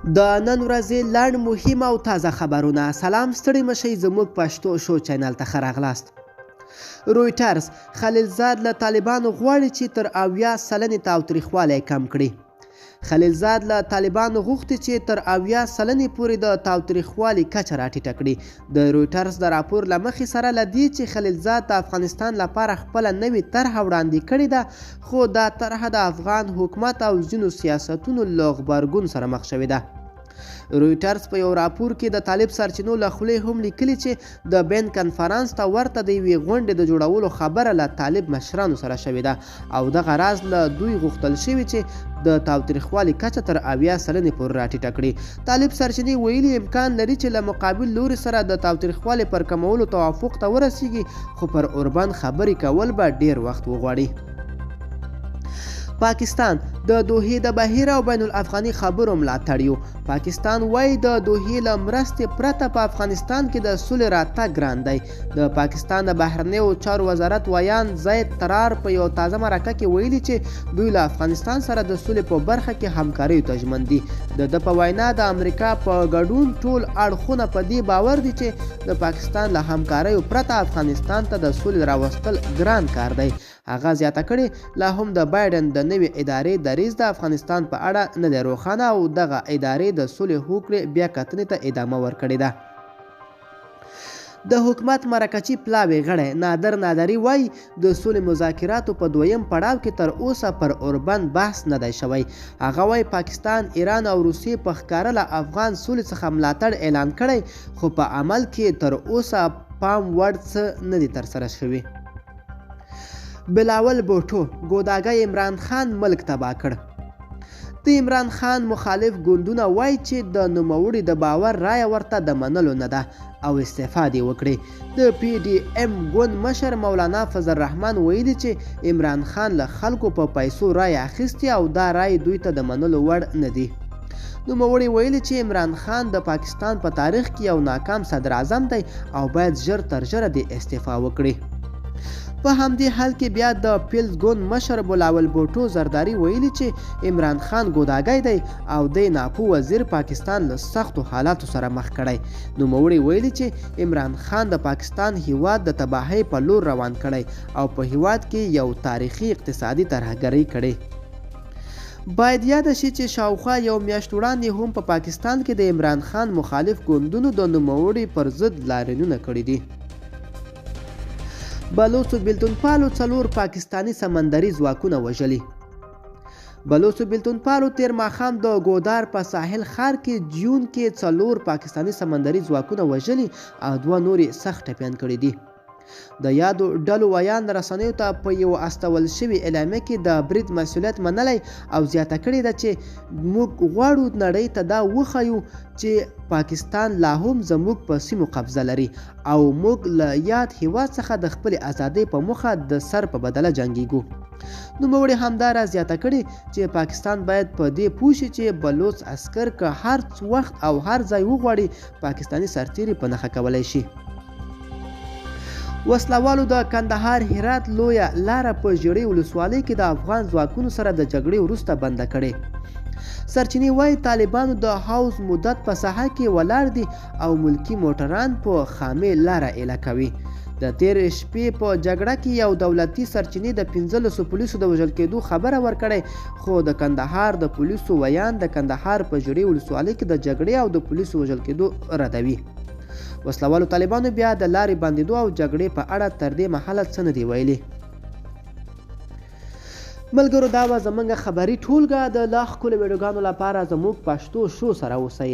د نن ورځې لنډ مهم او تازه خبرونه. سلام ستړي مشئ زموږ پښتو شو چینل ته ښه راغلاست. رویټرز خلیلزاد له طالبانو غواړي چې تر 80 سلنې تاوتریخوالی کم کړي. خلیلزاد له طالبانو غوښتي چې تر 80 سلنې پورې د تاوتریخوالي کچه راټیټه کړي. د رویټرز د راپور له مخې سره له دې چې خلیلزاد د افغانستان لپاره خپله نوې طرحه وړاندې کړې ده، خو دا طرحه د افغان حکومت او ځینو سیاستونو له غبرګون سره مخ شوې ده. رویټرز په یو راپور کې د طالب سرچینو له خولې هم لیکلي چې د بین کنفرانس ته ورته د یوې غونډې د جوړولو خبره له طالب مشرانو سره شوې ده او دغه راز له دوی غوښتل شوي چې د تاوتریخوالي کچه تر 80 سلنې پورې راټیټه کړي. طالب سرچینې ویلي امکان لري چې له مقابل لوري سره د تاوتریخوالي پر کمولو توافق ته ورسیږي، خو پر اوربند خبرې کول به ډیر وخت وغواړي. پاکستان د دوحې د بهیر او بین الافغاني خبرو ملاتړ. پاکستان وایي د دوحې له مرستې پرته په افغانستان کې د سولې راتګ ګران دی. د پاکستان د بهرنیو چارو وزارت ویان زید ترار په یو تازه مرکه کې ویلي چې دوی له افغانستان سره د سولې په برخه کې همکاریو ته ژمن دي. د ده په وینا د امریکا په ګډون ټول اړخونه په دې باور دي چې د پاکستان له همکاریو پرته افغانستان ته د سولې راوستل ګران کار دی. هغه زیاته کړې لا هم د بایډن د نوې ادارې دریځ د افغانستان په اړه نه دی روښانه او دغه ادارې د صلح هوکړې بیا کتنې ته ادامه ورکړې ده. د حکومت مرکچی پلاوی غړی نادر نادری وایي د صلح مذاکراتو په دویم پړاو کې تر اوسه پر اوربند بحث نه دی شوی. هغه وایي پاکستان، ایران او روسیې په ښکاره له افغان صلح څخه ملاتړ اعلان کړی، خو په عمل کې تر اوسه پام وړ څه نه دي ترسره شوي. بلاول بوټو ګوداګی عمران خان ملک تباه کړ. د عمران خان مخالف ګوندونه وایي چې د نوموړي د باور رایه ورته د منلو نه ده او استعفا دې وکړي. د پی ډي ایم ګوند مشر مولانا فضل الرحمن ویلي چې عمران خان له خلکو په پیسو رایه اخیستې او دا رایه دوی ته د منلو وړ نه دي. نوموړي ویلي چې عمران خان د پاکستان په تاریخ کې یو ناکام صدر اعظم دی او باید ژر تر ژره دې استعفا وکړي. په همدې حال کې بیا د پیلز ګوند مشر بلاول بوټو زرداری ویلي چې عمران خان ګوداګی دی او د ناپو وزیر پاکستان له سختو حالاتو سره مخ کړی. نوموړي ویلي چې عمران خان د پاکستان هیواد د تباهۍ په لور روان کړی او په هیواد کې یو تاریخي اقتصادي ترهګري کړې. باید یاد شي چې شاوخوا یو میاشت وړاندې هم په پاکستان کې د عمران خان مخالف ګوندونو د نوموړي پر ضد لاریونونه کړي دي. بلوڅو بیلتونپالو 4 پاکستانی سمندري ځواکونه وژلي. بلوڅو بیلتونپالو تیر ماښام د ګودار په ساحل ښار کې جون کې 4 پاکستانی سمندري ځواکونه وژلي او 2 نورې سخت ټپیان کړي دي. د یادو ډلو ویان رسنیو ته په یو استول شوي اعلامیه کې د برید مسؤلیت منلی او زیاته کړې ده چې موږ غواړو نړۍ ته دا وښیو چې پاکستان لا هم زموږ په سیمو قبضه لري او موږ له یاد هیواد څخه د خپلې ازادۍ په موخه د سر په بدله جنګیږو. نوموړي همدارا زیاته کړې چې پاکستان باید په دې پوه شي چې بلوڅ عسکر که هر وخت او هر ځای وغواړي پاکستانی سرتیري په نښه کولی شي. وسلوالو د کندهار هرات لویه لاره په ژړۍ ولسوالۍ کې د افغان ځواکونو سره د جګړې وروسته بنده کړې. سرچینې وایي طالبانو د حوض مدت په ساحه کې ولاړ دي او ملکي موټران په خامې لاره ایله کوي. د تیر شپې په جګړه کې یو دولتي سرچینې د 15 پولیسو د وژل کېدو خبره ورکړې، خو د کندهار د پولیسو ویان د کندهار په ژړۍ ولسوالۍ کې د جګړې او د پولیسو وژل کېدو ردوي. وسلوالو طالبانو بیا د لارې بندېدو او جګړې په اړه تر دې مهاله څه نه دي ویلي. ملګرو دا وه زموږ خبري ټولګه. د لا ښکلو ویډیوګانو لپاره زموږ پښتو شو سره اوسئ.